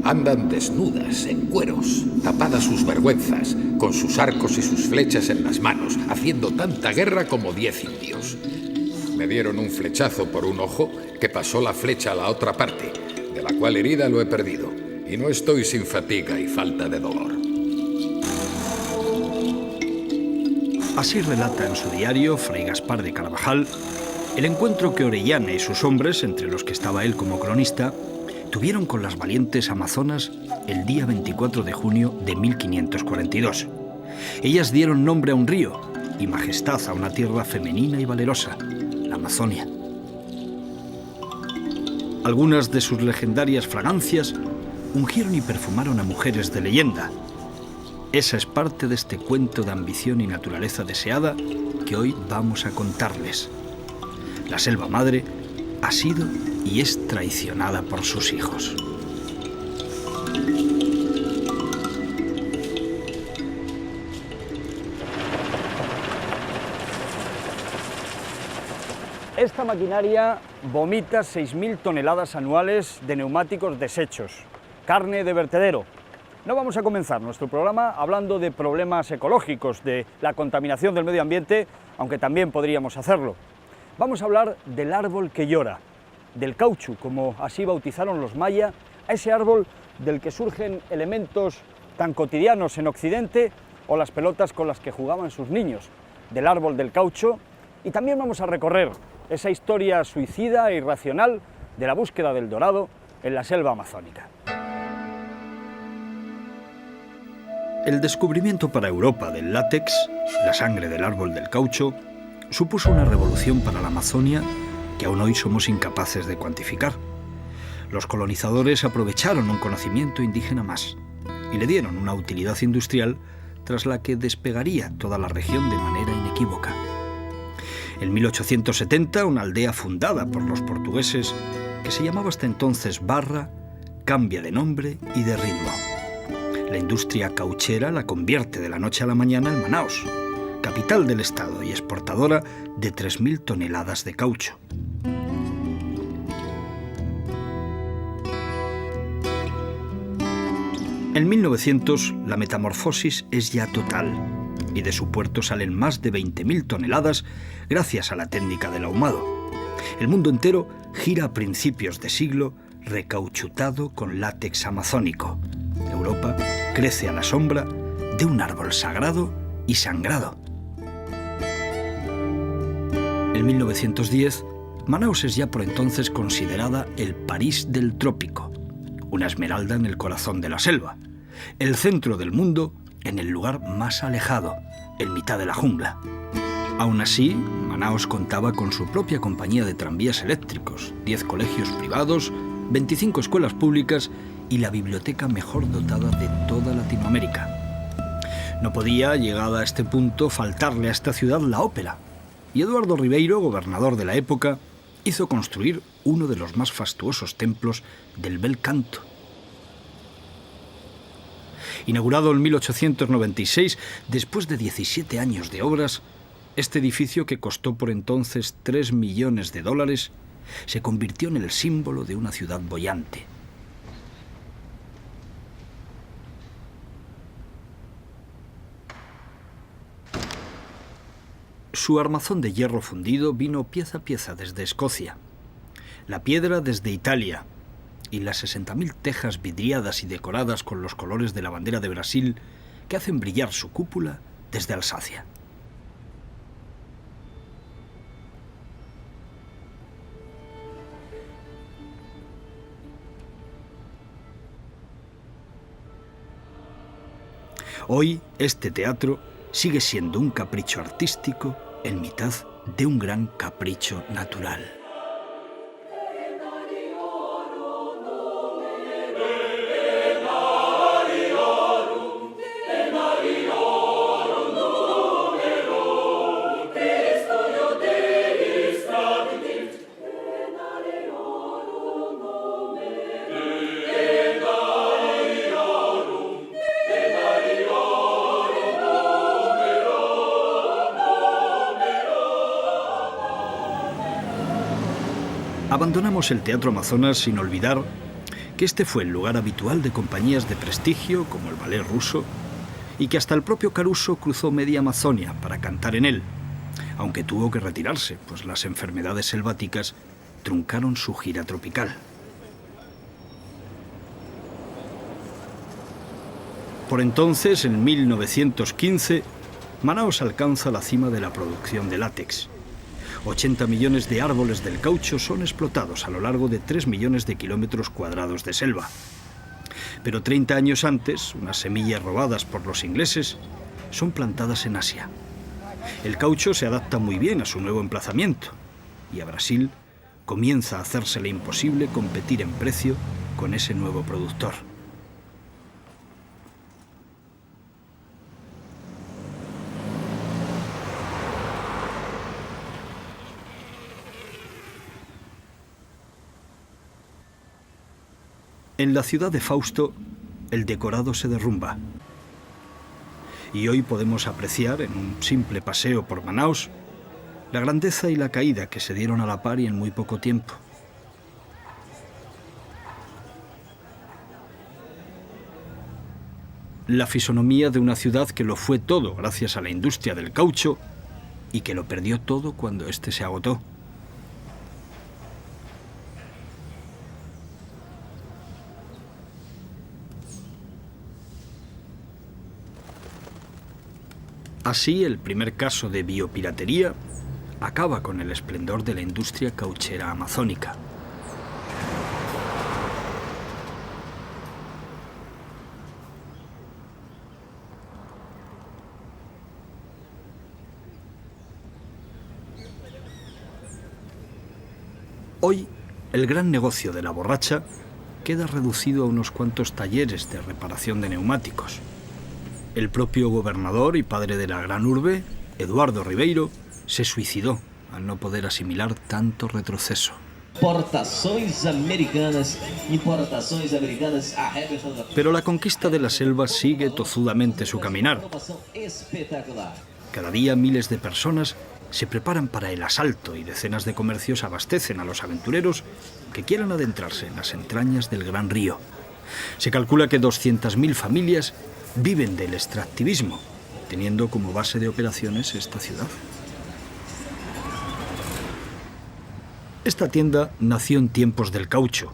Andan desnudas, en cueros, tapadas sus vergüenzas, con sus arcos y sus flechas en las manos, haciendo tanta guerra como 10 indios. Me dieron un flechazo por un ojo que pasó la flecha a la otra parte, de la cual herida lo he perdido, y no estoy sin fatiga y falta de dolor. Así relata en su diario Fray Gaspar de Carvajal el encuentro que Orellana y sus hombres, entre los que estaba él como cronista, tuvieron con las valientes amazonas el día 24 de junio de 1542. Ellas dieron nombre a un río y majestad a una tierra femenina y valerosa, la Amazonia. Algunas de sus legendarias fragancias ungieron y perfumaron a mujeres de leyenda. Esa es parte de este cuento de ambición y naturaleza deseada que hoy vamos a contarles. La selva madre ha sido y es traicionada por sus hijos. Esta maquinaria vomita 6.000 toneladas anuales de neumáticos desechos, carne de vertedero. No vamos a comenzar nuestro programa hablando de problemas ecológicos, de la contaminación del medio ambiente, aunque también podríamos hacerlo. Vamos a hablar del árbol que llora, del caucho, como así bautizaron los mayas, a ese árbol del que surgen elementos tan cotidianos en Occidente, o las pelotas con las que jugaban sus niños, del árbol del caucho, y también vamos a recorrer esa historia suicida e irracional de la búsqueda del dorado en la selva amazónica. El descubrimiento para Europa del látex, la sangre del árbol del caucho, supuso una revolución para la Amazonia que aún hoy somos incapaces de cuantificar. Los colonizadores aprovecharon un conocimiento indígena más y le dieron una utilidad industrial tras la que despegaría toda la región de manera inequívoca. En 1870, una aldea fundada por los portugueses, que se llamaba hasta entonces Barra, cambia de nombre y de ritmo. La industria cauchera la convierte de la noche a la mañana en Manaos, capital del estado y exportadora de 3.000 toneladas de caucho. En 1900, la metamorfosis es ya total y de su puerto salen más de 20.000 toneladas gracias a la técnica del ahumado. El mundo entero gira a principios de siglo recauchutado con látex amazónico. Europa crece a la sombra de un árbol sagrado y sangrado. En 1910, Manaos es ya por entonces considerada el París del trópico, una esmeralda en el corazón de la selva, el centro del mundo en el lugar más alejado, en mitad de la jungla. Aún así, Manaos contaba con su propia compañía de tranvías eléctricos, 10 colegios privados, 25 escuelas públicas y la biblioteca mejor dotada de toda Latinoamérica. No podía, llegada a este punto, faltarle a esta ciudad la ópera, y Eduardo Ribeiro, gobernador de la época, hizo construir uno de los más fastuosos templos del bel canto. Inaugurado en 1896, después de 17 años de obras, este edificio, que costó por entonces $3 millones, se convirtió en el símbolo de una ciudad boyante. Su armazón de hierro fundido vino pieza a pieza desde Escocia, la piedra desde Italia y las 60.000 tejas vidriadas y decoradas con los colores de la bandera de Brasil que hacen brillar su cúpula desde Alsacia. Hoy, este teatro sigue siendo un capricho artístico en mitad de un gran capricho natural. Abandonamos el Teatro Amazonas sin olvidar que este fue el lugar habitual de compañías de prestigio como el ballet ruso y que hasta el propio Caruso cruzó media Amazonia para cantar en él, aunque tuvo que retirarse, pues las enfermedades selváticas truncaron su gira tropical. Por entonces, en 1915, Manaos alcanza la cima de la producción de látex. 80 millones de árboles del caucho son explotados a lo largo de 3 millones de kilómetros cuadrados de selva. Pero 30 años antes, unas semillas robadas por los ingleses son plantadas en Asia. El caucho se adapta muy bien a su nuevo emplazamiento y a Brasil comienza a hacérsele imposible competir en precio con ese nuevo productor. En la ciudad de Fausto, el decorado se derrumba. Y hoy podemos apreciar, en un simple paseo por Manaos, la grandeza y la caída que se dieron a la par y en muy poco tiempo. La fisonomía de una ciudad que lo fue todo gracias a la industria del caucho y que lo perdió todo cuando éste se agotó. Así, el primer caso de biopiratería acaba con el esplendor de la industria cauchera amazónica. Hoy, el gran negocio de la borracha queda reducido a unos cuantos talleres de reparación de neumáticos. El propio gobernador y padre de la gran urbe, Eduardo Ribeiro, se suicidó al no poder asimilar tanto retroceso. Pero la conquista de la selva sigue tozudamente su caminar. Cada día miles de personas se preparan para el asalto y decenas de comercios abastecen a los aventureros que quieran adentrarse en las entrañas del gran río. Se calcula que 200.000 familias viven del extractivismo, teniendo como base de operaciones esta ciudad. Esta tienda nació en tiempos del caucho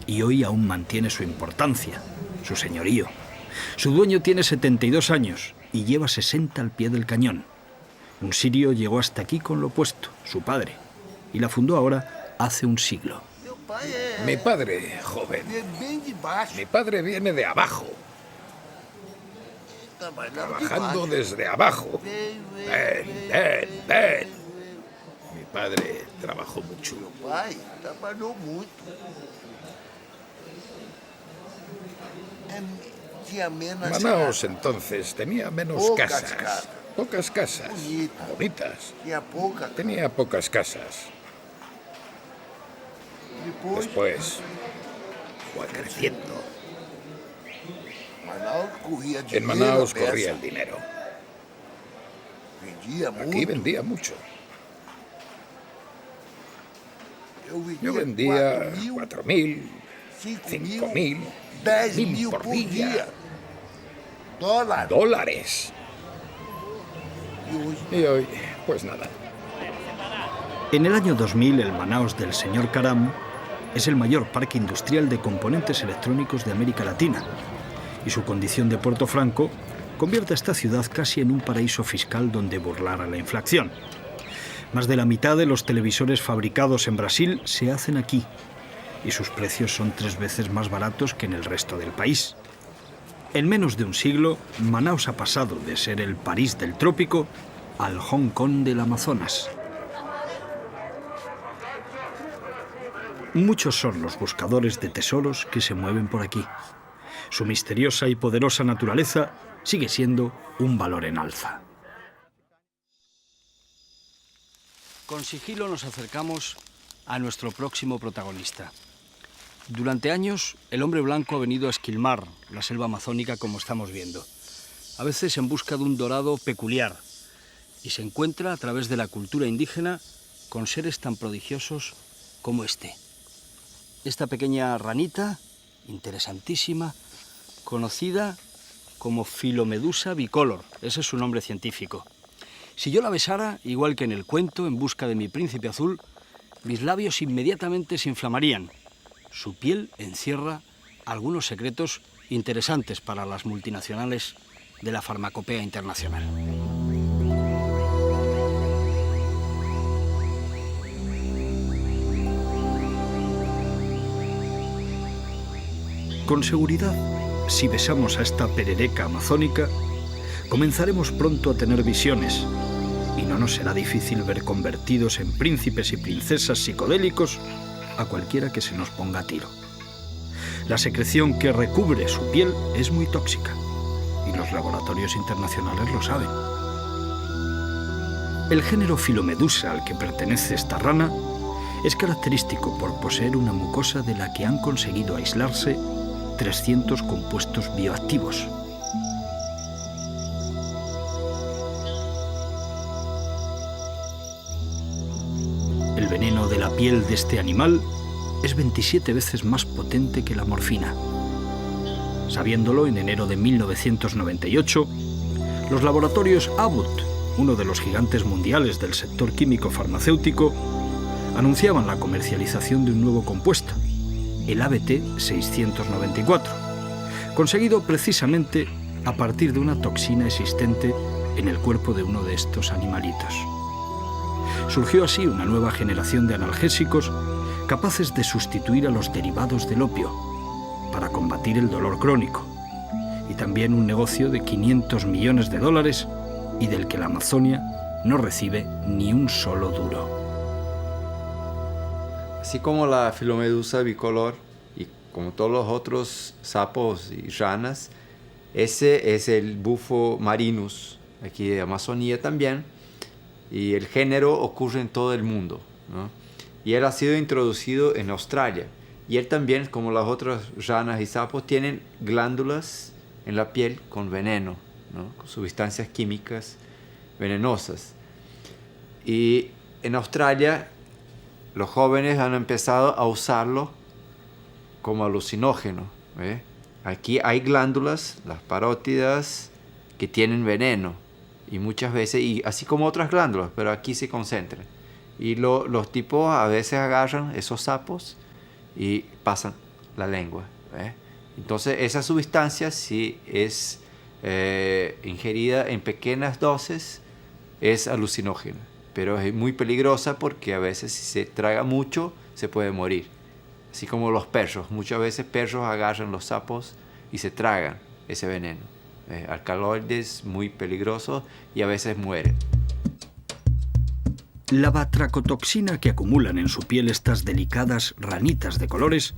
y hoy aún mantiene su importancia, su señorío. Su dueño tiene 72 años y lleva 60 al pie del cañón. Un sirio llegó hasta aquí con lo opuesto, su padre, y la fundó ahora hace un siglo. Mi padre, joven. Mi padre viene de abajo. Trabajando desde abajo. Ven. Mi padre trabajó mucho. Manaos entonces tenía menos casas. Pocas casas. Bonitas. Tenía pocas casas. Después fue creciendo. En Manaos corría el dinero. Aquí vendía mucho. Yo vendía 4.000, 5.000, 1.000 por día. Dólares. Y hoy, pues nada. En el año 2000, el Manaos del señor Caram es el mayor parque industrial de componentes electrónicos de América Latina. Y su condición de Puerto Franco convierte a esta ciudad casi en un paraíso fiscal donde burlar a la inflación. Más de la mitad de los televisores fabricados en Brasil se hacen aquí y sus precios son 3 veces más baratos que en el resto del país. En menos de un siglo, Manaos ha pasado de ser el París del trópico al Hong Kong del Amazonas. Muchos son los buscadores de tesoros que se mueven por aquí. Su misteriosa y poderosa naturaleza sigue siendo un valor en alza. Con sigilo nos acercamos a nuestro próximo protagonista. Durante años, el hombre blanco ha venido a esquilmar la selva amazónica como estamos viendo, a veces en busca de un dorado peculiar, y se encuentra a través de la cultura indígena con seres tan prodigiosos como este. Esta pequeña ranita interesantísima, conocida como Philomedusa bicolor. Ese es su nombre científico. Si yo la besara, igual que en el cuento En busca de mi príncipe azul, mis labios inmediatamente se inflamarían. Su piel encierra algunos secretos interesantes para las multinacionales de la farmacopea internacional. Con seguridad, si besamos a esta perereca amazónica, comenzaremos pronto a tener visiones, y no nos será difícil ver convertidos en príncipes y princesas psicodélicos a cualquiera que se nos ponga a tiro. La secreción que recubre su piel es muy tóxica, y los laboratorios internacionales lo saben. El género Philomedusa al que pertenece esta rana es característico por poseer una mucosa de la que han conseguido aislarse 300 compuestos bioactivos. El veneno de la piel de este animal es 27 veces más potente que la morfina. Sabiéndolo, en enero de 1998, los laboratorios Abbott, uno de los gigantes mundiales del sector químico farmacéutico, anunciaban la comercialización de un nuevo compuesto, el ABT-694, conseguido precisamente a partir de una toxina existente en el cuerpo de uno de estos animalitos. Surgió así una nueva generación de analgésicos capaces de sustituir a los derivados del opio para combatir el dolor crónico, y también un negocio de 500 millones de dólares y del que la Amazonia no recibe ni un solo duro. Así como la Philomedusa bicolor y como todos los otros sapos y ranas, ese es el bufo marinus, aquí de Amazonía también, y el género ocurre en todo el mundo, ¿no? Y él ha sido introducido en Australia, y él también, como las otras ranas y sapos, tienen glándulas en la piel con veneno, ¿no? Con sustancias químicas venenosas. Y en Australia los jóvenes han empezado a usarlo como alucinógeno, ¿eh? Aquí hay glándulas, las parótidas, que tienen veneno, y muchas veces, y así como otras glándulas, pero aquí se concentran. Y los tipos a veces agarran esos sapos y pasan la lengua, ¿eh? Entonces esa sustancia, si es ingerida en pequeñas dosis, es alucinógena, pero es muy peligrosa porque a veces si se traga mucho se puede morir. Así como los perros, muchas veces perros agarran los sapos y se tragan ese veneno. Alcaloides muy peligrosos y a veces mueren. La batracotoxina que acumulan en su piel estas delicadas ranitas de colores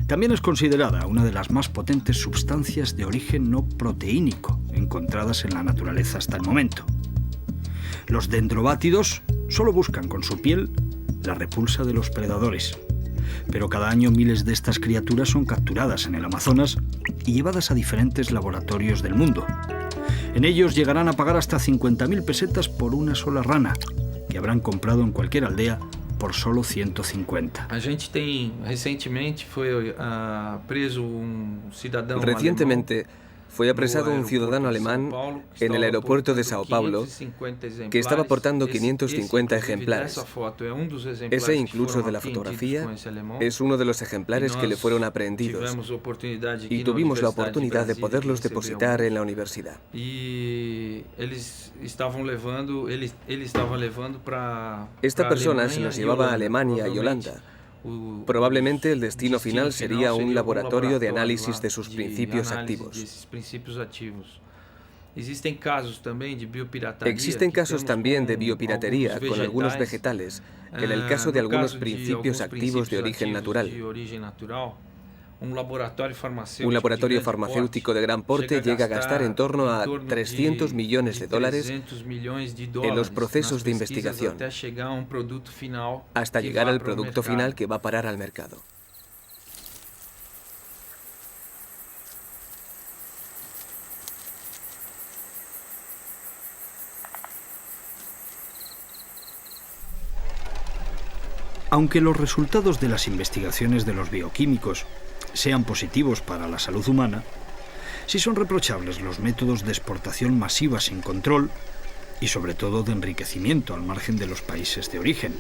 también es considerada una de las más potentes sustancias de origen no proteínico encontradas en la naturaleza hasta el momento. Los dendrobátidos solo buscan con su piel la repulsa de los predadores, pero cada año miles de estas criaturas son capturadas en el Amazonas y llevadas a diferentes laboratorios del mundo. En ellos llegarán a pagar hasta 50.000 pesetas por una sola rana, que habrán comprado en cualquier aldea por solo 150. Recientemente fue fue apresado un ciudadano alemán en el aeropuerto de Sao Paulo que estaba portando 550 ejemplares. Ese, incluso de la fotografía, es uno de los ejemplares que le fueron aprehendidos y tuvimos la oportunidad de poderlos depositar en la universidad. Esta persona se los llevaba a Alemania y Holanda. Probablemente el destino final sería un laboratorio de análisis de sus principios activos. Existen casos también de biopiratería con algunos vegetales, en el caso de algunos principios activos de origen natural. Un laboratorio farmacéutico de gran porte llega a gastar en torno a $300 millones en los procesos de investigación, hasta llegar al producto final que va a parar al mercado. Aunque los resultados de las investigaciones de los bioquímicos sean positivos para la salud humana, sí son reprochables los métodos de exportación masiva sin control y sobre todo de enriquecimiento al margen de los países de origen.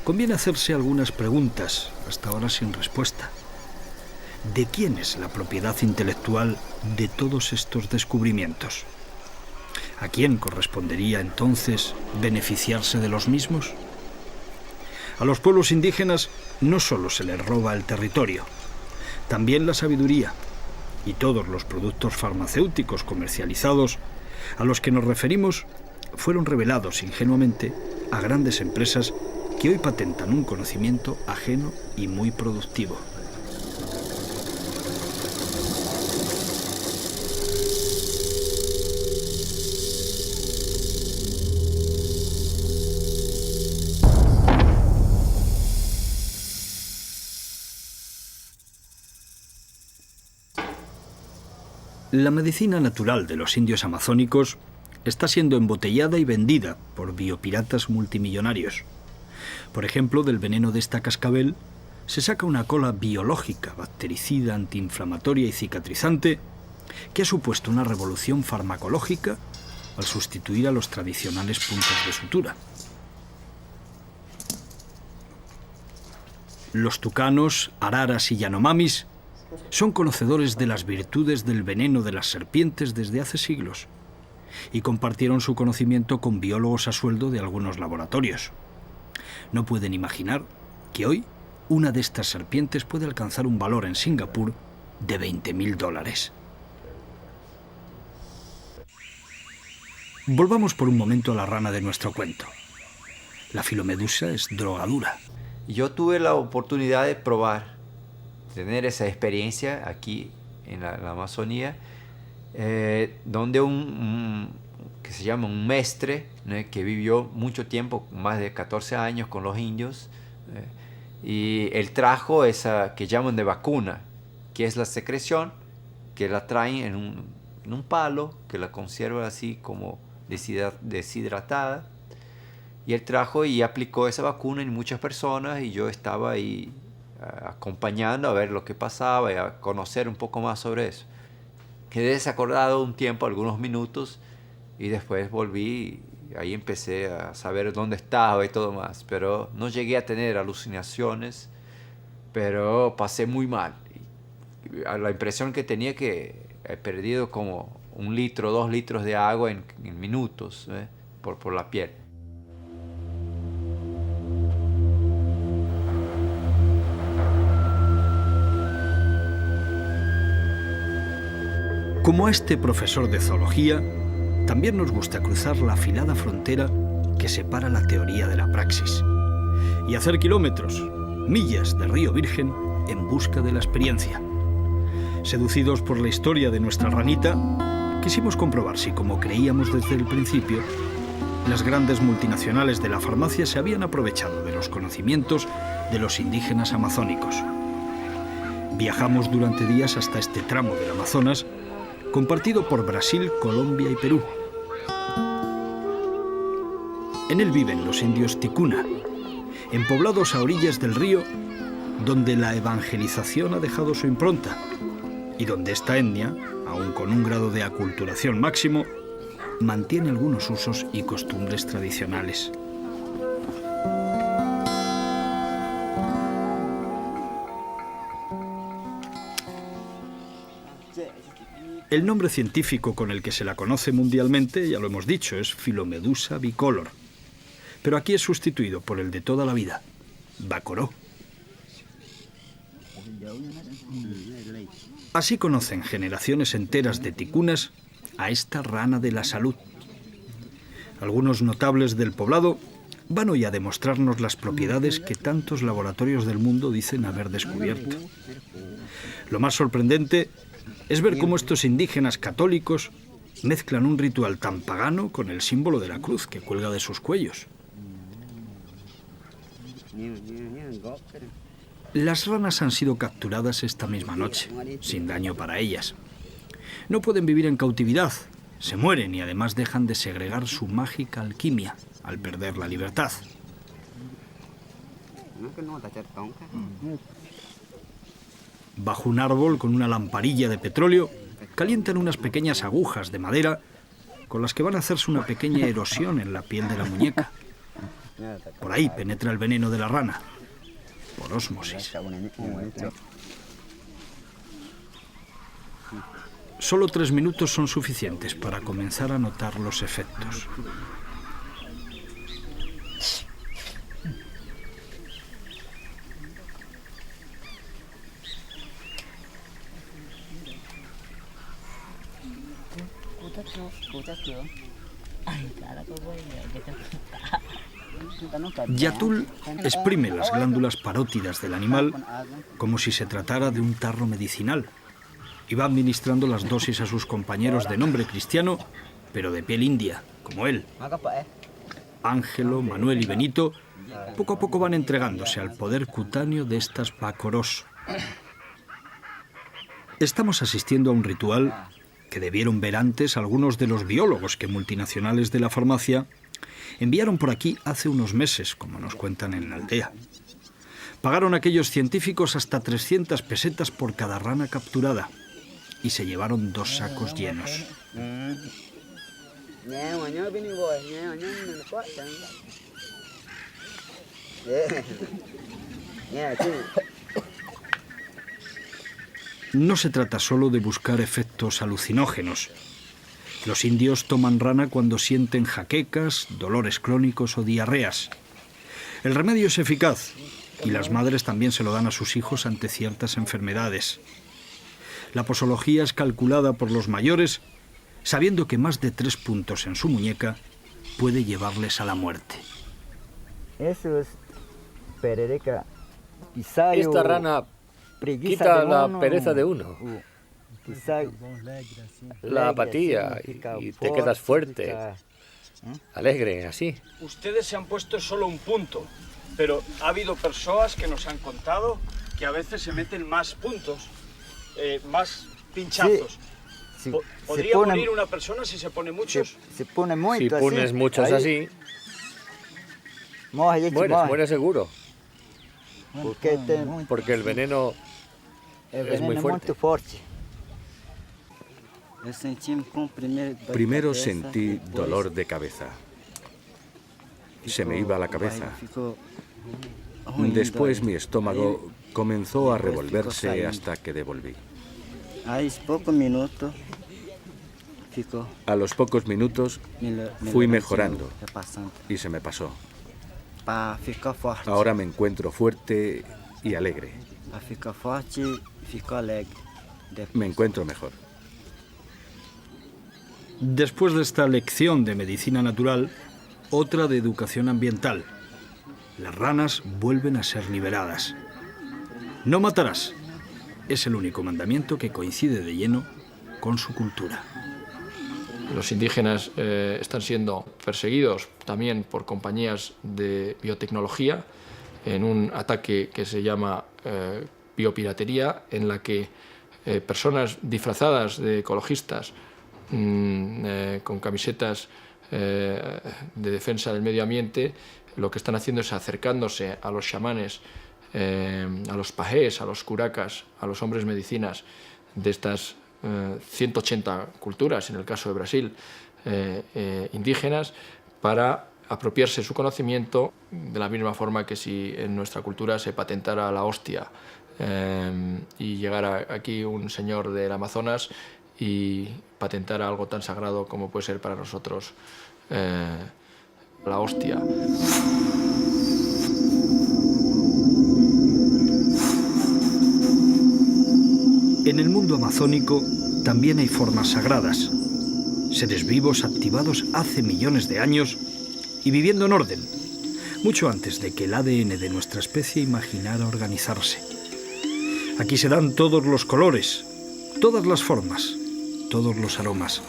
Conviene hacerse algunas preguntas, hasta ahora sin respuesta. ¿De quién es la propiedad intelectual de todos estos descubrimientos? ¿A quién correspondería entonces beneficiarse de los mismos? A los pueblos indígenas no solo se les roba el territorio, también la sabiduría y todos los productos farmacéuticos comercializados a los que nos referimos fueron revelados ingenuamente a grandes empresas que hoy patentan un conocimiento ajeno y muy productivo. La medicina natural de los indios amazónicos está siendo embotellada y vendida por biopiratas multimillonarios. Por ejemplo, del veneno de esta cascabel se saca una cola biológica, bactericida, antiinflamatoria y cicatrizante que ha supuesto una revolución farmacológica al sustituir a los tradicionales puntos de sutura. Los tucanos, araras y yanomamis son conocedores de las virtudes del veneno de las serpientes desde hace siglos y compartieron su conocimiento con biólogos a sueldo de algunos laboratorios. No pueden imaginar que hoy una de estas serpientes puede alcanzar un valor en Singapur de $20.000. Volvamos por un momento a la rana de nuestro cuento. La filomedusa es drogadura. Yo tuve la oportunidad de probar, tener esa experiencia aquí en la Amazonía, donde que se llama un mestre, ¿no?, que vivió mucho tiempo, más de 14 años con los indios, y él trajo esa que llaman de vacuna, que es la secreción, que la traen en un palo, que la conserva así como deshidratada, y él trajo y aplicó esa vacuna en muchas personas, y yo estaba ahí acompañando a ver lo que pasaba y a conocer un poco más sobre eso. Quedé desacordado un tiempo, algunos minutos, y después volví y ahí empecé a saber dónde estaba y todo más, pero no llegué a tener alucinaciones, pero pasé muy mal. Y la impresión que tenía que he perdido como 1 litro, 2 litros de agua en minutos, por la piel. Como a este profesor de zoología, también nos gusta cruzar la afilada frontera que separa la teoría de la praxis y hacer kilómetros, millas de río virgen en busca de la experiencia. Seducidos por la historia de nuestra ranita, quisimos comprobar si, como creíamos desde el principio, las grandes multinacionales de la farmacia se habían aprovechado de los conocimientos de los indígenas amazónicos. Viajamos durante días hasta este tramo del Amazonas, compartido por Brasil, Colombia y Perú. En él viven los indios ticuna, en poblados a orillas del río, donde la evangelización ha dejado su impronta y donde esta etnia, aun con un grado de aculturación máximo, mantiene algunos usos y costumbres tradicionales. El nombre científico con el que se la conoce mundialmente, ya lo hemos dicho, es Filomedusa bicolor. Pero aquí es sustituido por el de toda la vida, Bacoró. Así conocen generaciones enteras de ticunas a esta rana de la salud. Algunos notables del poblado van hoy a demostrarnos las propiedades que tantos laboratorios del mundo dicen haber descubierto. Lo más sorprendente es ver cómo estos indígenas católicos mezclan un ritual tan pagano con el símbolo de la cruz que cuelga de sus cuellos. Las ranas han sido capturadas esta misma noche, sin daño para ellas. No pueden vivir en cautividad, se mueren y además dejan de segregar su mágica alquimia al perder la libertad. Bajo un árbol con una lamparilla de petróleo, calientan unas pequeñas agujas de madera con las que van a hacerse una pequeña erosión en la piel de la muñeca. Por ahí penetra el veneno de la rana, por ósmosis. Solo 3 minutos son suficientes para comenzar a notar los efectos. Yatul exprime las glándulas parótidas del animal como si se tratara de un tarro medicinal y va administrando las dosis a sus compañeros de nombre cristiano, pero de piel india, como él. Ángelo, Manuel y Benito poco a poco van entregándose al poder cutáneo de estas bacoros. Estamos asistiendo a un ritual que debieron ver antes algunos de los biólogos que multinacionales de la farmacia enviaron por aquí hace unos meses, como nos cuentan en la aldea. Pagaron a aquellos científicos hasta 300 pesetas por cada rana capturada y se llevaron 2 sacos llenos. No se trata solo de buscar efectos alucinógenos. Los indios toman rana cuando sienten jaquecas, dolores crónicos o diarreas. El remedio es eficaz y las madres también se lo dan a sus hijos ante ciertas enfermedades. La posología es calculada por los mayores, sabiendo que más de 3 puntos en su muñeca puede llevarles a la muerte. Eso es perereca. Esta rana quita la pereza de uno, la apatía, y te quedas fuerte, alegre, así. Ustedes se han puesto solo un punto, pero ha habido personas que nos han contado que a veces se meten más puntos, más pinchazos. Sí. ¿Podría morir una persona si se pone muchos? Se pone muy Si pones muchos así, mueres seguro, porque el veneno es muy fuerte. Primero sentí dolor de cabeza. Se me iba la cabeza. Después mi estómago comenzó a revolverse hasta que devolví. A los pocos minutos fui mejorando y se me pasó. Ahora me encuentro fuerte y alegre. Me encuentro mejor. Después de esta lección de medicina natural, otra de educación ambiental. Las ranas vuelven a ser liberadas. No matarás. Es el único mandamiento que coincide de lleno con su cultura. Los indígenas están siendo perseguidos también por compañías de biotecnología en un ataque que se llama biopiratería, en la que personas disfrazadas de ecologistas con camisetas de defensa del medio ambiente, lo que están haciendo es acercándose a los chamanes, a los pajés, a los curacas, a los hombres medicinas de estas 180 culturas, en el caso de Brasil, indígenas, para apropiarse su conocimiento de la misma forma que si en nuestra cultura se patentara la hostia y llegara aquí un señor del Amazonas y patentara algo tan sagrado como puede ser para nosotros la hostia. En el mundo amazónico también hay formas sagradas, seres vivos activados hace millones de años y viviendo en orden, mucho antes de que el ADN de nuestra especie imaginara organizarse. Aquí se dan todos los colores, todas las formas, todos los aromas.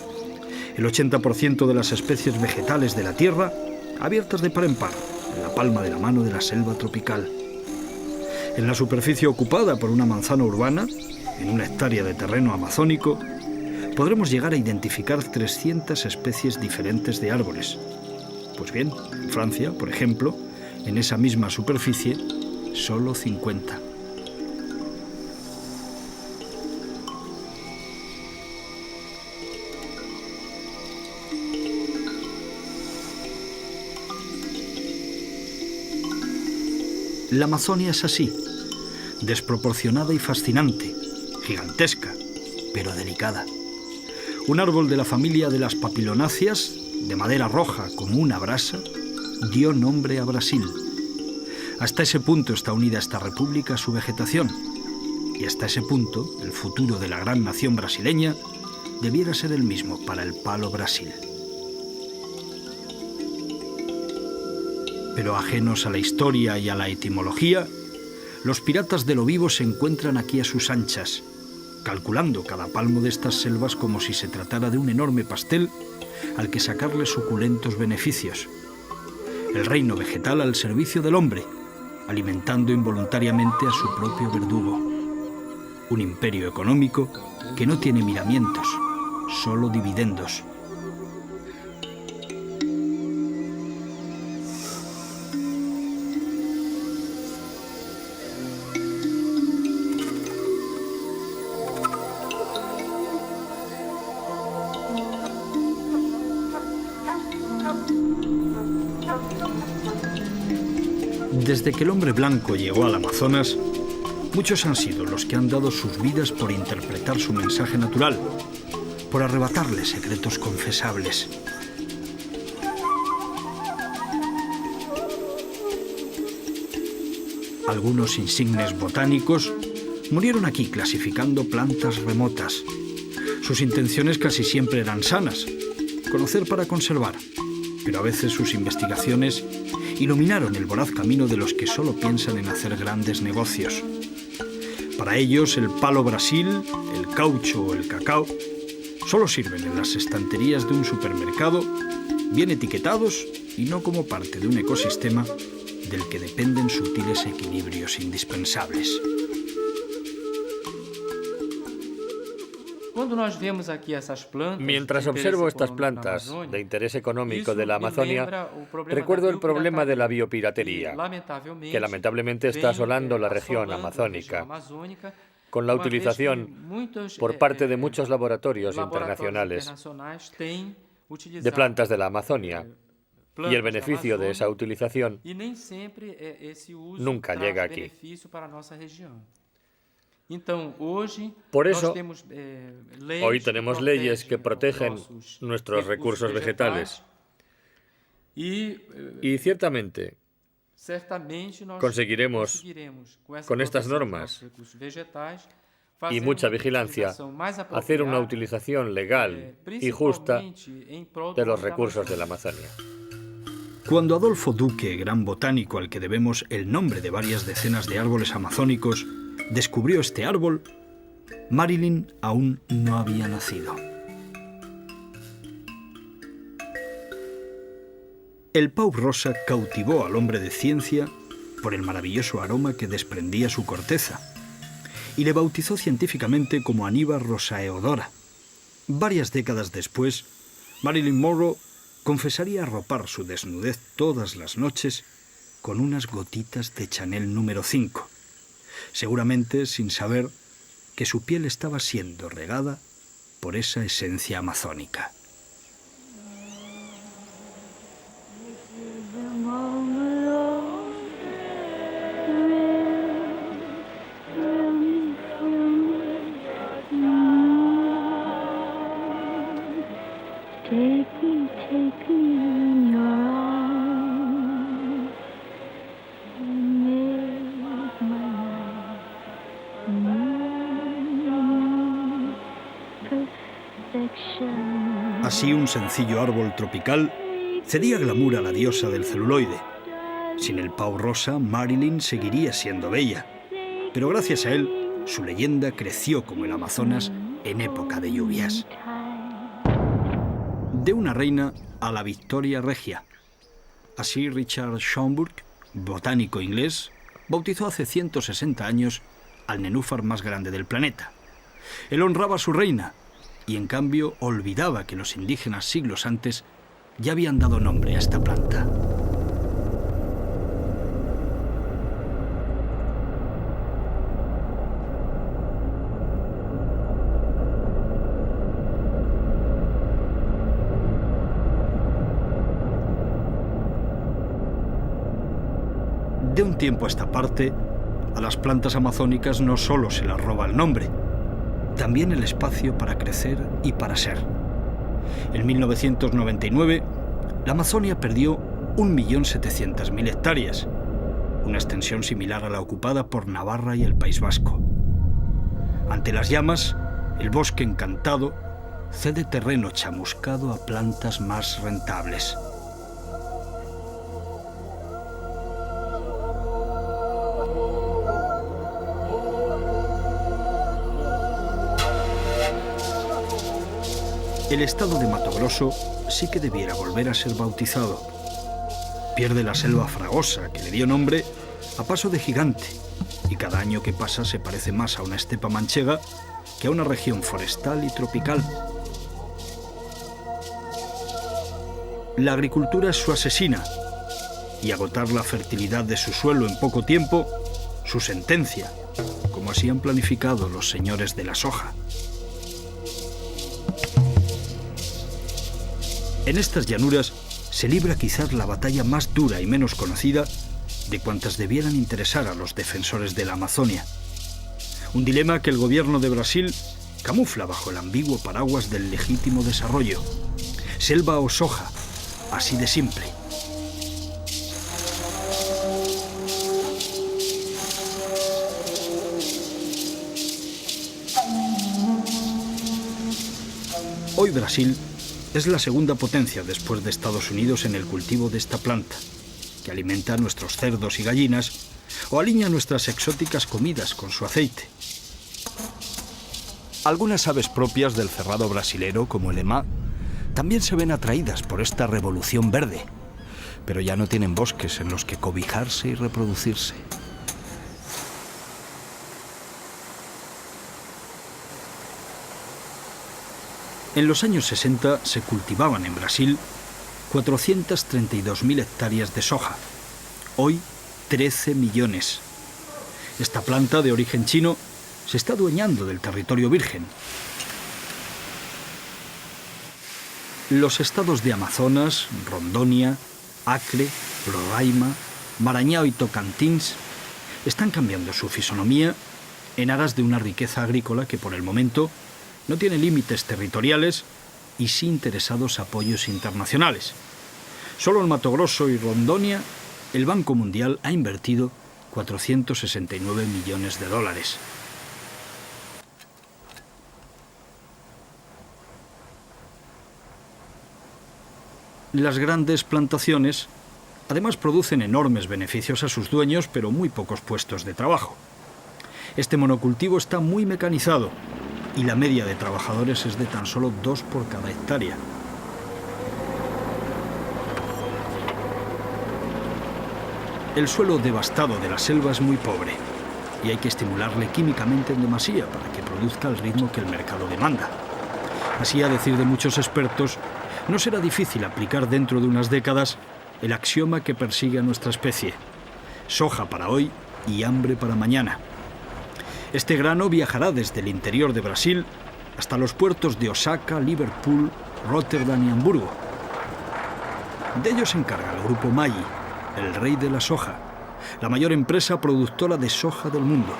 El 80% de las especies vegetales de la Tierra abiertas de par en par, en la palma de la mano de la selva tropical. En la superficie ocupada por una manzana urbana, en una hectárea de terreno amazónico, podremos llegar a identificar 300 especies diferentes de árboles. Pues bien, en Francia, por ejemplo, en esa misma superficie, solo 50. La Amazonia es así, desproporcionada y fascinante, gigantesca, pero delicada. Un árbol de la familia de las papilonáceas, de madera roja como una brasa, dio nombre a Brasil. Hasta ese punto está unida esta república a su vegetación, y hasta ese punto el futuro de la gran nación brasileña debiera ser el mismo para el palo Brasil. Pero ajenos a la historia y a la etimología, los piratas de lo vivo se encuentran aquí a sus anchas, calculando cada palmo de estas selvas como si se tratara de un enorme pastel al que sacarle suculentos beneficios. El reino vegetal al servicio del hombre, alimentando involuntariamente a su propio verdugo. Un imperio económico que no tiene miramientos, solo dividendos. Desde que el hombre blanco llegó al Amazonas, muchos han sido los que han dado sus vidas por interpretar su mensaje natural, por arrebatarle secretos confesables. Algunos insignes botánicos murieron aquí clasificando plantas remotas. Sus intenciones casi siempre eran sanas, conocer para conservar, pero a veces sus investigaciones iluminaron el voraz camino de los que solo piensan en hacer grandes negocios. Para ellos, el palo Brasil, el caucho o el cacao solo sirven en las estanterías de un supermercado, bien etiquetados y no como parte de un ecosistema del que dependen sutiles equilibrios indispensables. Mientras observo estas plantas de interés económico de la Amazonia, recuerdo el problema de la biopiratería, que lamentablemente está asolando la región amazónica, con la utilización por parte de muchos laboratorios internacionales de plantas de la Amazonia, y el beneficio de esa utilización nunca llega aquí. Por eso, hoy tenemos leyes que protegen nuestros recursos vegetales. Y ciertamente conseguiremos, con estas normas y mucha vigilancia, hacer una utilización legal y justa de los recursos de la Amazonia. Cuando Adolfo Duque, gran botánico al que debemos el nombre de varias decenas de árboles amazónicos, descubrió este árbol, Marilyn aún no había nacido. El pau rosa cautivó al hombre de ciencia por el maravilloso aroma que desprendía su corteza y le bautizó científicamente como Aníbar rosaeodora. Varias décadas después, Marilyn Monroe confesaría arropar su desnudez todas las noches con unas gotitas de Chanel número 5, seguramente sin saber que su piel estaba siendo regada por esa esencia amazónica. Así, un sencillo árbol tropical cedía glamour a la diosa del celuloide. Sin el pau rosa, Marilyn seguiría siendo bella, pero gracias a él, su leyenda creció como el Amazonas en época de lluvias. De una reina a la Victoria Regia. Así, Richard Schomburg, botánico inglés, bautizó hace 160 años al nenúfar más grande del planeta. Él honraba a su reina, y en cambio olvidaba que los indígenas siglos antes ya habían dado nombre a esta planta. De un tiempo a esta parte, a las plantas amazónicas no solo se las roba el nombre, también el espacio para crecer y para ser. En 1999, la Amazonia perdió 1.700.000 hectáreas, una extensión similar a la ocupada por Navarra y el País Vasco. Ante las llamas, el bosque encantado cede terreno chamuscado a plantas más rentables. El estado de Mato Grosso sí que debiera volver a ser bautizado. Pierde la selva fragosa que le dio nombre a paso de gigante, y cada año que pasa se parece más a una estepa manchega que a una región forestal y tropical. La agricultura es su asesina, y agotar la fertilidad de su suelo en poco tiempo, su sentencia, como así han planificado los señores de la soja. En estas llanuras se libra quizás la batalla más dura y menos conocida de cuantas debieran interesar a los defensores de la Amazonia. Un dilema que el gobierno de Brasil camufla bajo el ambiguo paraguas del legítimo desarrollo. Selva o soja, así de simple. Hoy Brasil es la segunda potencia después de Estados Unidos en el cultivo de esta planta, que alimenta a nuestros cerdos y gallinas o alinea nuestras exóticas comidas con su aceite. Algunas aves propias del cerrado brasilero, como el emá, también se ven atraídas por esta revolución verde, pero ya no tienen bosques en los que cobijarse y reproducirse. En los años 60 se cultivaban en Brasil 432.000 hectáreas de soja. Hoy, 13 millones. Esta planta de origen chino se está adueñando del territorio virgen. Los estados de Amazonas, Rondônia, Acre, Roraima, Maranhão y Tocantins están cambiando su fisonomía en aras de una riqueza agrícola que por el momento no tiene límites territoriales y sí interesados apoyos internacionales. Solo en Mato Grosso y Rondônia, el Banco Mundial ha invertido 469 millones de dólares. Las grandes plantaciones además producen enormes beneficios a sus dueños, pero muy pocos puestos de trabajo. Este monocultivo está muy mecanizado y la media de trabajadores es de tan solo 2 por cada hectárea. El suelo devastado de la selva es muy pobre y hay que estimularle químicamente en demasía para que produzca el ritmo que el mercado demanda. Así, a decir de muchos expertos, no será difícil aplicar dentro de unas décadas el axioma que persigue a nuestra especie: soja para hoy y hambre para mañana. Este grano viajará desde el interior de Brasil hasta los puertos de Osaka, Liverpool, Rotterdam y Hamburgo. De ello se encarga el grupo Maggi, el rey de la soja, la mayor empresa productora de soja del mundo.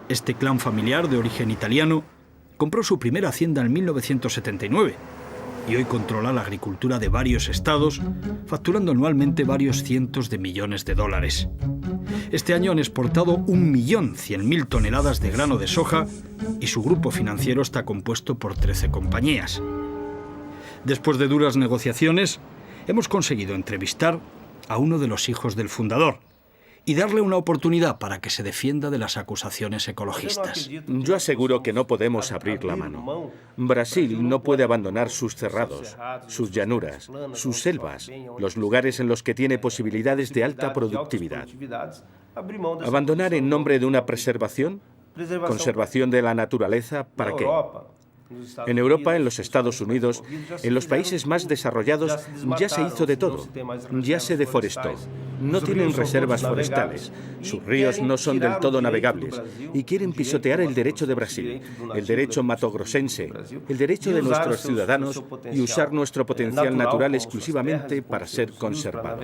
Este clan familiar de origen italiano compró su primera hacienda en 1979 y hoy controla la agricultura de varios estados, facturando anualmente varios cientos de millones de dólares. Este año han exportado 1.100.000 toneladas de grano de soja y su grupo financiero está compuesto por 13 compañías. Después de duras negociaciones, hemos conseguido entrevistar a uno de los hijos del fundador y darle una oportunidad para que se defienda de las acusaciones ecologistas. Yo aseguro que no podemos abrir la mano. Brasil no puede abandonar sus cerrados, sus llanuras, sus selvas, los lugares en los que tiene posibilidades de alta productividad. ¿Abandonar en nombre de una preservación? ¿Conservación de la naturaleza? ¿Para qué? En Europa, en los Estados Unidos, en los países más desarrollados, ya se hizo de todo. Ya se deforestó. No tienen reservas forestales. Sus ríos no son del todo navegables. Y quieren pisotear el derecho de Brasil, el derecho matogrossense, el derecho de nuestros ciudadanos y usar nuestro potencial natural exclusivamente para ser conservado.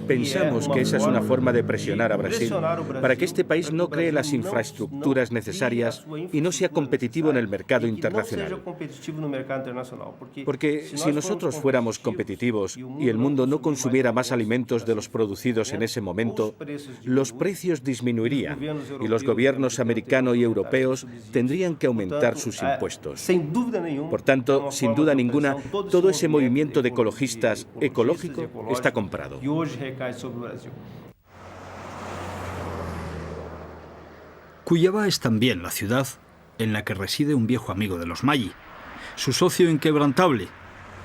Pensamos que esa es una forma de presionar a Brasil para que este país no cree las infraestructuras necesarias y no sea competitivo en el mercado internacional. Porque si nosotros fuéramos competitivos y el mundo no consumiera más alimentos de los producidos en ese momento, los precios disminuirían y los gobiernos americanos y europeos tendrían que aumentar sus impuestos. Por tanto, sin duda ninguna, todo ese movimiento de ecologistas ecológico está comprado. Cuiabá es también la ciudad en la que reside un viejo amigo de los Maggi, su socio inquebrantable,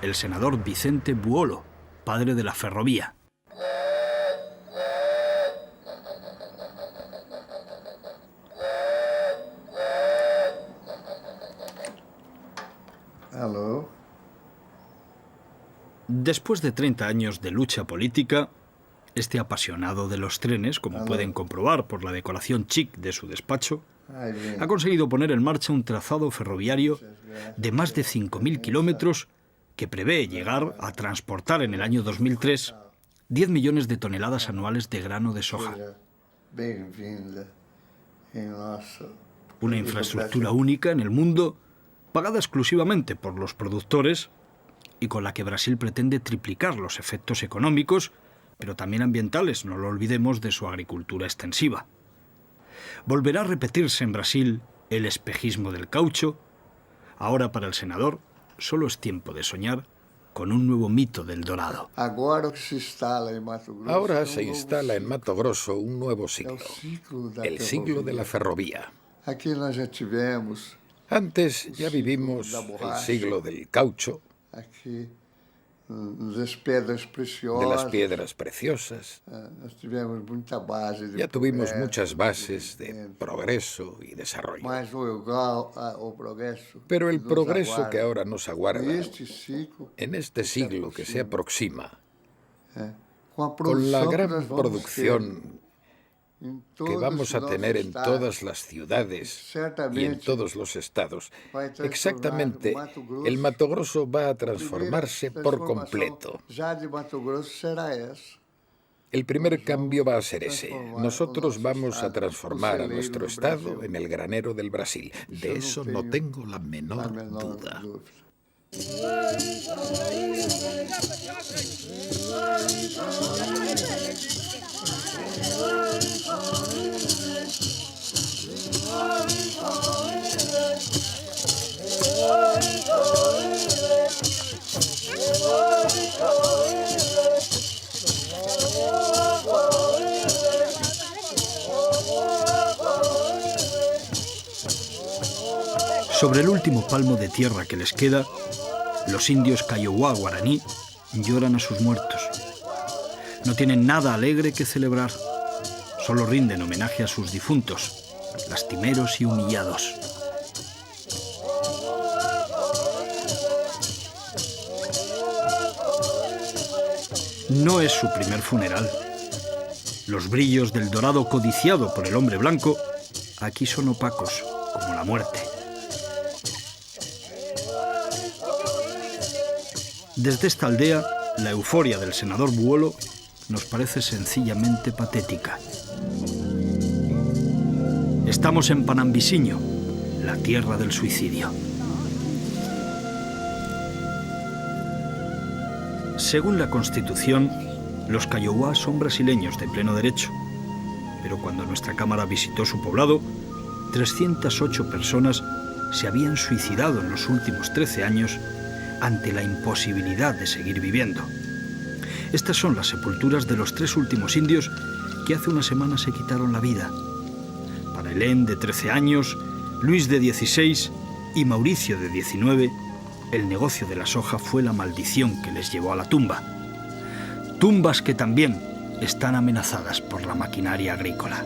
el senador Vicente Buolo, padre de la ferrovía. Hello. Después de 30 años de lucha política, este apasionado de los trenes, como pueden comprobar por la decoración chic de su despacho, ha conseguido poner en marcha un trazado ferroviario de más de 5.000 kilómetros que prevé llegar a transportar en el año 2003 10 millones de toneladas anuales de grano de soja. Una infraestructura única en el mundo, pagada exclusivamente por los productores y con la que Brasil pretende triplicar los efectos económicos, pero también ambientales, no lo olvidemos, de su agricultura extensiva. ¿Volverá a repetirse en Brasil el espejismo del caucho? Ahora para el senador solo es tiempo de soñar con un nuevo mito del dorado. Ahora se instala en Mato Grosso un nuevo siglo, el siglo de la ferrovía. Aquí nós já tivemos. Antes ya vivimos el siglo del caucho, Aquí, das pedras preciosas. de las piedras preciosas. Nós tivemos muita base de Ya tuvimos progresso, muchas bases de progreso y desarrollo. Mas o progresso Pero el nos progreso aguarda. que ahora nos aguarda Neste ciclo, en este siglo que se aproxima, com a con la produção que gran nós vamos producción ter em que todos vamos a os tener en estados, todas las ciudades y en certamente todos los estados, vai transformar exactamente, Mato Grosso. el Mato Grosso va a transformarse Primeira por transformação completo. Já de Mato Grosso será essa. El primer cambio va a ser ese. transformar Nosotros o nosso vamos a estado, transformar a o nuestro celeiro do estado Brasil. en el granero del Brasil. De eso no tengo la menor duda. Sobre el último palmo de tierra que les queda, los indios Kiowa guaraní lloran a sus muertos. No tienen nada alegre que celebrar, solo rinden homenaje a sus difuntos, lastimeros y humillados. No es su primer funeral. Los brillos del dorado codiciado por el hombre blanco aquí son opacos, como la muerte. Desde esta aldea, la euforia del senador Buolo nos parece sencillamente patética. Estamos en Panambisiño, la tierra del suicidio. Según la Constitución, los Kiowa son brasileños de pleno derecho, pero cuando nuestra Cámara visitó su poblado, 308 personas se habían suicidado en los últimos 13 años ante la imposibilidad de seguir viviendo. Estas son las sepulturas de los 3 últimos indios que hace una semana se quitaron la vida. Para Hélène, de 13 años, Luis, de 16, y Mauricio, de 19, el negocio de la soja fue la maldición que les llevó a la tumba. Tumbas que también están amenazadas por la maquinaria agrícola.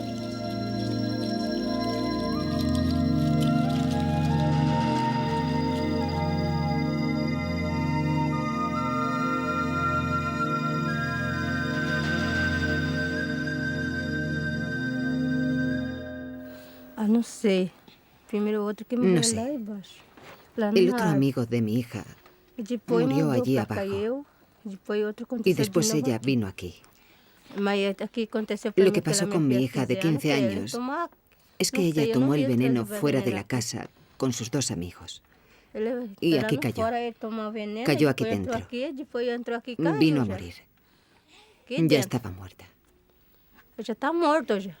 no sé. Primero otro que No sé. El otro amigo de mi hija murió allí abajo. Y después ella vino aquí. Lo que pasó con mi hija de 15 años es que ella tomó el veneno fuera de la casa con sus 2 amigos. Y aquí cayó. Cayó aquí dentro. Vino a morir. Ya estaba muerta. Ya está muerto ya.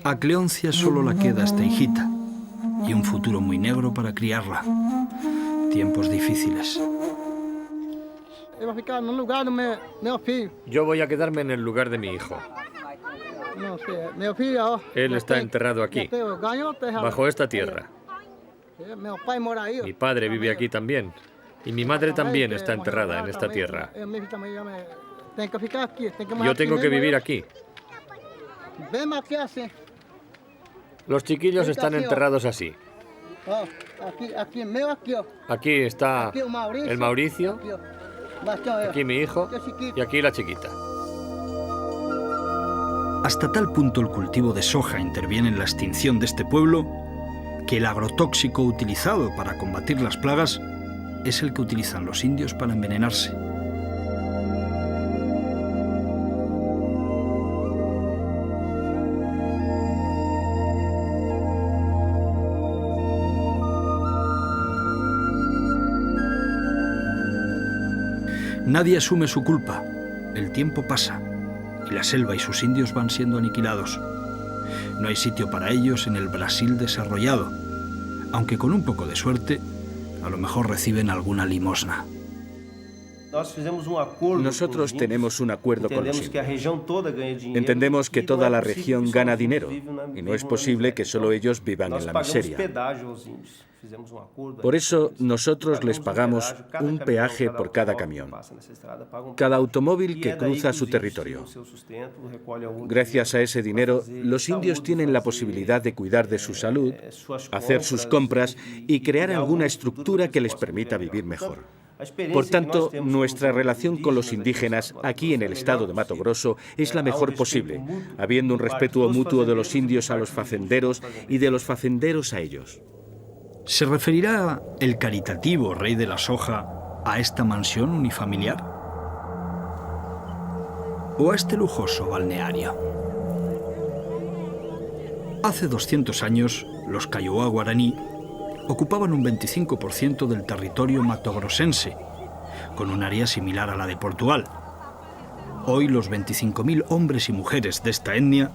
A Cleoncia solo le queda esta hijita y un futuro muy negro para criarla. Tiempos difíciles. Yo voy a quedarme en el lugar de mi hijo. Él está enterrado aquí, bajo esta tierra. Mi padre vive aquí también. Y mi madre también está enterrada en esta tierra. Yo tengo que vivir aquí. Los chiquillos están enterrados así. Aquí está el Mauricio, aquí mi hijo y aquí la chiquita. Hasta tal punto el cultivo de soja interviene en la extinción de este pueblo que el agrotóxico utilizado para combatir las plagas es el que utilizan los indios para envenenarse. Nadie asume su culpa. El tiempo pasa y la selva y sus indios van siendo aniquilados. No hay sitio para ellos en el Brasil desarrollado, aunque con un poco de suerte, a lo mejor reciben alguna limosna. Nosotros tenemos un acuerdo con los indios. Entendemos que toda la región gana dinero y no es posible que solo ellos vivan en la miseria. Por eso nosotros les pagamos un peaje por cada camión, cada automóvil que cruza su territorio. Gracias a ese dinero, los indios tienen la posibilidad de cuidar de su salud, hacer sus compras y crear alguna estructura que les permita vivir mejor. Por tanto, nuestra relación con los indígenas aquí en el estado de Mato Grosso es la mejor posible, habiendo un respeto mutuo de los indios a los facenderos y de los facenderos a ellos. ¿Se referirá el caritativo rey de la soja a esta mansión unifamiliar? ¿O a este lujoso balneario? Hace 200 años, los Kaiowá guaraní ocupaban un 25% del territorio matogrossense, con un área similar a la de Portugal. Hoy los 25.000 hombres y mujeres de esta etnia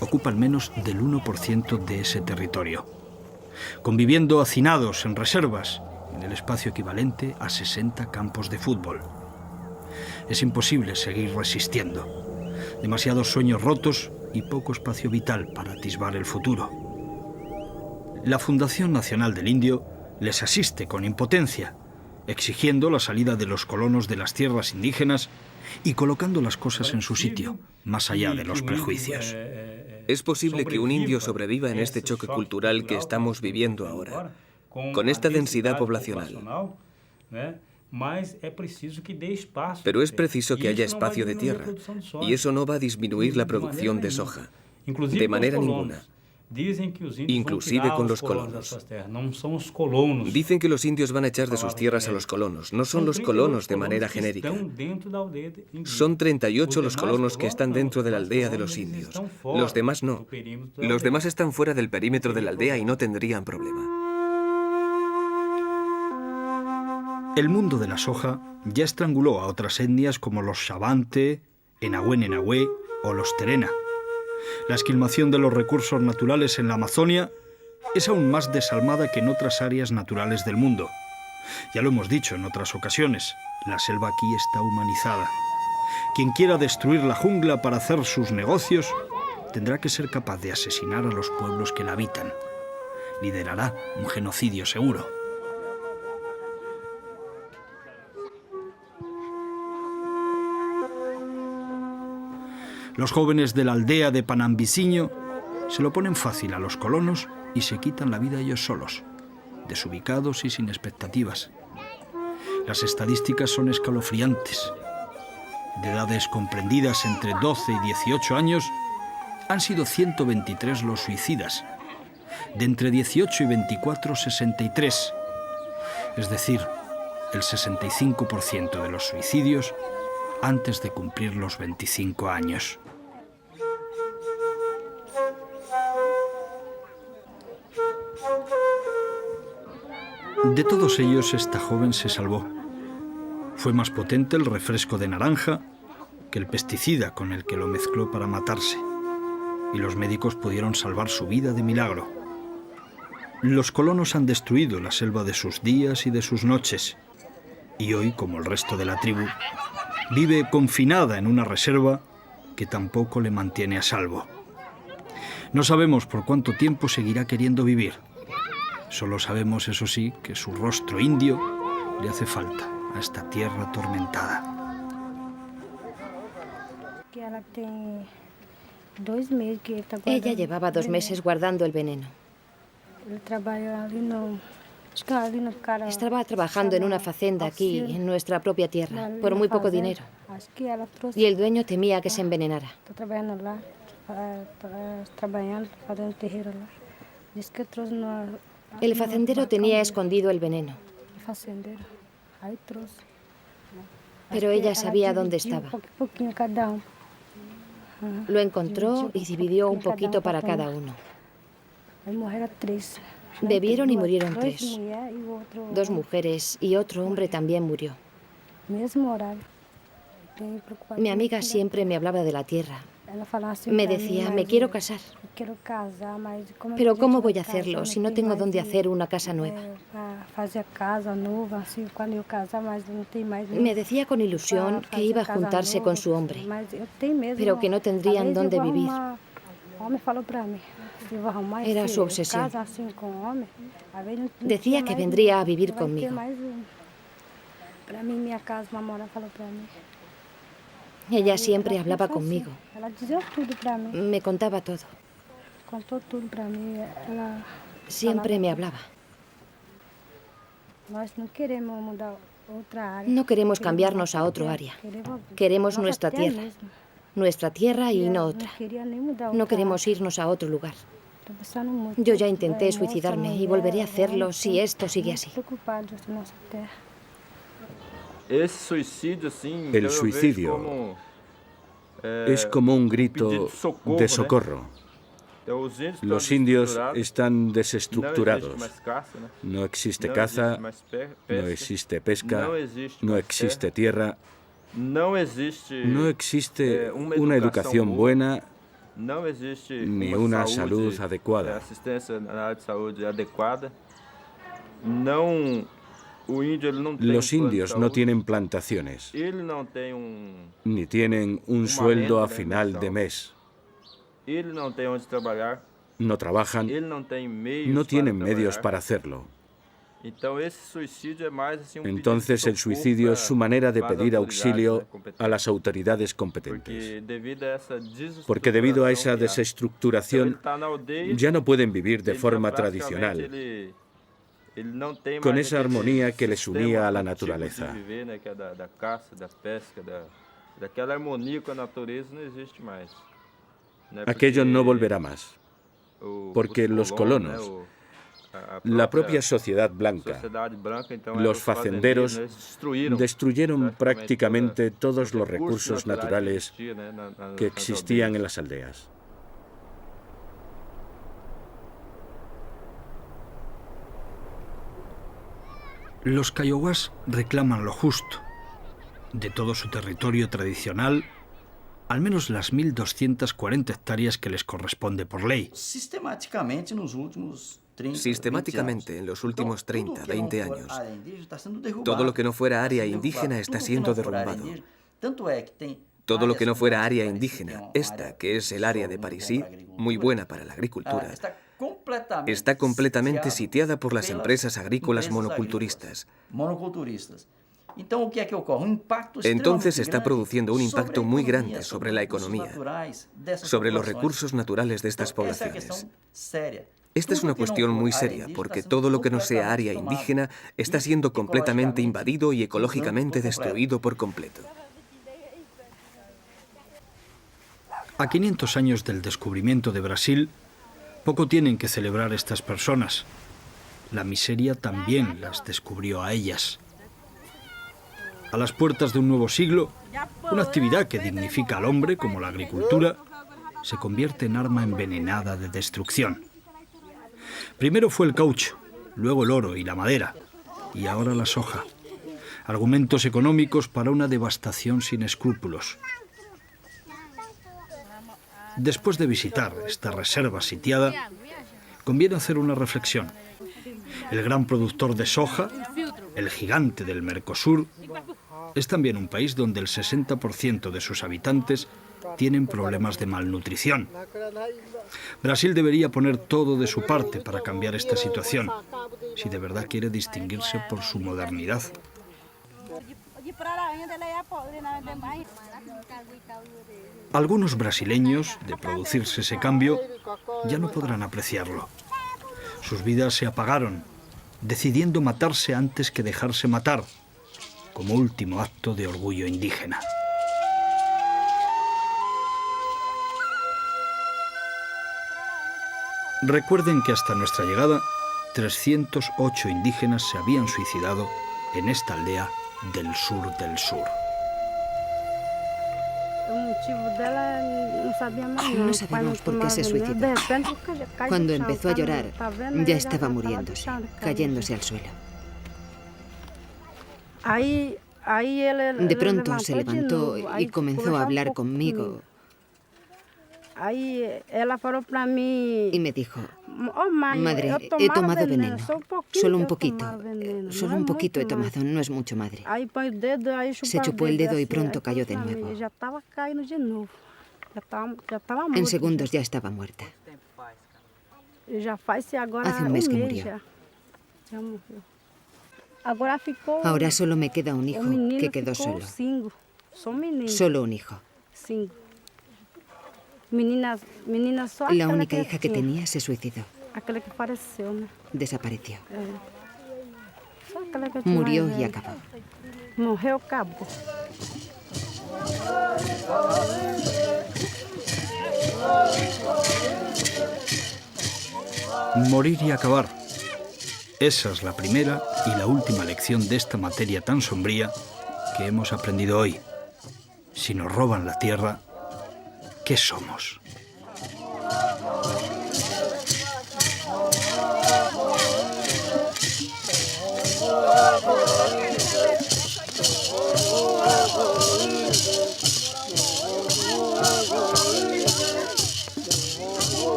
ocupan menos del 1% de ese territorio, conviviendo hacinados en reservas, en el espacio equivalente a 60 campos de fútbol. Es imposible seguir resistiendo. Demasiados sueños rotos y poco espacio vital para atisbar el futuro. La Fundación Nacional del Indio les asiste con impotencia, exigiendo la salida de los colonos de las tierras indígenas y colocando las cosas en su sitio, más allá de los prejuicios. Es posible que un indio sobreviva en este choque cultural que estamos viviendo ahora, con esta densidad poblacional. Pero es preciso que haya espacio de tierra, y eso no va a disminuir la producción de soja, de manera ninguna. Inclusive con los colonos. Dicen que los indios van a echar de sus tierras a los colonos. No son los colonos de manera genérica. Son 38 los colonos que están dentro de la aldea de los indios. Los demás no. Los demás están fuera del perímetro de la aldea y no tendrían problema. El mundo de la soja ya estranguló a otras etnias como los Xavante, Enahué o los Terena. La esquilmación de los recursos naturales en la Amazonia es aún más desalmada que en otras áreas naturales del mundo. Ya lo hemos dicho en otras ocasiones, la selva aquí está humanizada. Quien quiera destruir la jungla para hacer sus negocios tendrá que ser capaz de asesinar a los pueblos que la habitan. Liderará un genocidio seguro. Los jóvenes de la aldea de Panambiciño se lo ponen fácil a los colonos y se quitan la vida ellos solos, desubicados y sin expectativas. Las estadísticas son escalofriantes. de edades comprendidas entre 12 y 18 años, han sido 123 los suicidas. De entre 18 y 24, 63. Es decir, el 65% de los suicidios antes de cumplir los 25 años. De todos ellos, esta joven se salvó. Fue más potente el refresco de naranja que el pesticida con el que lo mezcló para matarse, y los médicos pudieron salvar su vida de milagro. Los colonos han destruido la selva de sus días y de sus noches, y hoy, como el resto de la tribu, vive confinada en una reserva que tampoco le mantiene a salvo. No sabemos por cuánto tiempo seguirá queriendo vivir. Solo sabemos, eso sí, que su rostro indio le hace falta a esta tierra atormentada. Ella llevaba 2 meses guardando el veneno. Estaba trabajando en una fazenda aquí, en nuestra propia tierra, por muy poco dinero. Y el dueño temía que se envenenara. El fazendero tenía escondido el veneno. Pero ella sabía dónde estaba. Lo encontró y dividió un poquito para cada uno. Bebieron y murieron 3. 2 mujeres y otro hombre también murió. Mi amiga siempre me hablaba de la tierra. Me decía, me quiero casar. Pero ¿cómo voy a hacerlo si no tengo dónde hacer una casa nueva? Me decía con ilusión que iba a juntarse con su hombre, pero que no tendrían dónde vivir. Era su obsesión. Decía que vendría a vivir conmigo. Ella siempre hablaba conmigo. Me contaba todo. Siempre me hablaba. No queremos cambiarnos a otro área. Queremos nuestra tierra. Nuestra tierra y no otra. No queremos irnos a otro lugar. Yo ya intenté suicidarme y volveré a hacerlo si esto sigue así. El suicidio es como un grito de socorro. Los indios están desestructurados. No existe caza, no existe pesca, no existe tierra, no existe una educación buena ni una salud adecuada. Los indios no tienen plantaciones, ni tienen un sueldo a final de mes. No trabajan, no tienen medios para hacerlo. Entonces el suicidio es su manera de pedir auxilio a las autoridades competentes. Porque debido a esa desestructuración ya no pueden vivir de forma tradicional, con esa armonía que les unía a la naturaleza. Aquello no volverá más, porque los colonos, la propia sociedad blanca, los facenderos, destruyeron prácticamente todos los recursos naturales que existían en las aldeas. Los Kiowas reclaman lo justo. De todo su territorio tradicional, al menos las 1.240 hectáreas que les corresponde por ley. Sistemáticamente en los últimos 30, 20 años, todo lo que no fuera área indígena está siendo derrumbado. Todo lo que no fuera área indígena, esta que es el área de Parisí, muy buena para la agricultura, está completamente sitiada por las empresas agrícolas monoculturistas. Entonces está produciendo un impacto muy grande sobre la economía, sobre los recursos naturales de estas poblaciones. Esta es una cuestión muy seria, porque todo lo que no sea área indígena está siendo completamente invadido y ecológicamente destruido por completo. A 500 años del descubrimiento de Brasil, poco tienen que celebrar estas personas. La miseria también las descubrió a ellas. A las puertas de un nuevo siglo, una actividad que dignifica al hombre, como la agricultura, se convierte en arma envenenada de destrucción. Primero fue el caucho, luego el oro y la madera, y ahora la soja. Argumentos económicos para una devastación sin escrúpulos. Después de visitar esta reserva sitiada, conviene hacer una reflexión. El gran productor de soja, el gigante del Mercosur, es también un país donde el 60% de sus habitantes tienen problemas de malnutrición. Brasil debería poner todo de su parte para cambiar esta situación, si de verdad quiere distinguirse por su modernidad. Algunos brasileños, de producirse ese cambio, ya no podrán apreciarlo. Sus vidas se apagaron, decidiendo matarse antes que dejarse matar, como último acto de orgullo indígena. Recuerden que hasta nuestra llegada, 308 indígenas se habían suicidado en esta aldea del sur del sur. No sabemos por qué se suicidó. Cuando empezó a llorar, ya estaba muriéndose, cayéndose al suelo. De pronto se levantó y comenzó a hablar conmigo. Y me dijo: madre, he tomado veneno. Solo un poquito he tomado, no es mucho, madre. Se chupó el dedo y pronto cayó de nuevo. En segundos ya estaba muerta. Hace un mes que murió. Ahora solo me queda un hijo que quedó solo. Solo un hijo. La única hija que tenía se suicidó. Desapareció. Murió y acabó. Morir y acabar. Esa es la primera y la última lección de esta materia tan sombría que hemos aprendido hoy. Si nos roban la tierra, ¿qué somos?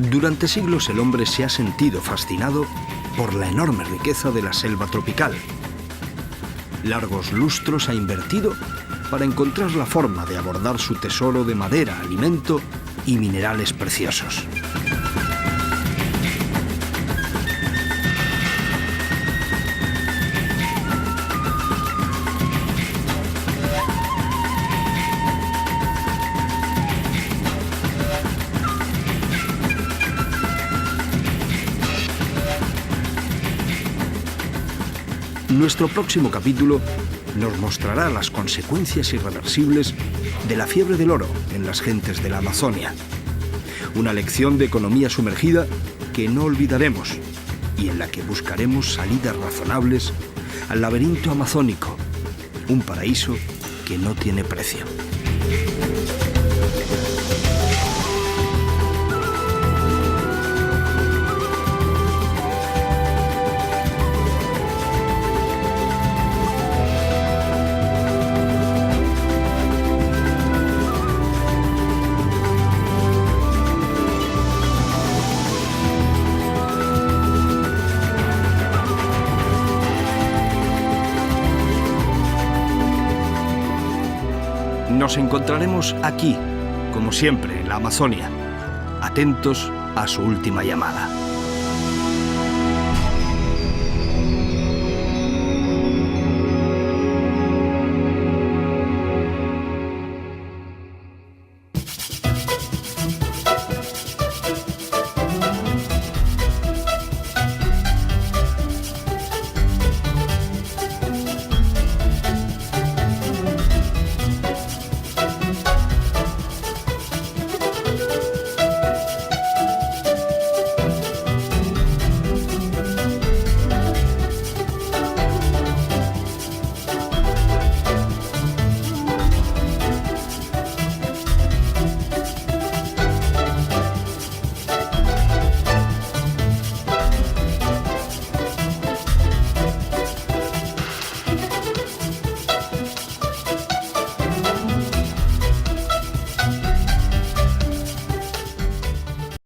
Durante siglos el hombre se ha sentido fascinado por la enorme riqueza de la selva tropical. Largos lustros ha invertido para encontrar la forma de abordar su tesoro de madera, alimento y minerales preciosos. Nuestro próximo capítulo nos mostrará las consecuencias irreversibles de la fiebre del oro en las gentes de la Amazonia. Una lección de economía sumergida que no olvidaremos y en la que buscaremos salidas razonables al laberinto amazónico, un paraíso que no tiene precio. Nos encontraremos aquí, como siempre, en la Amazonia, atentos a su última llamada.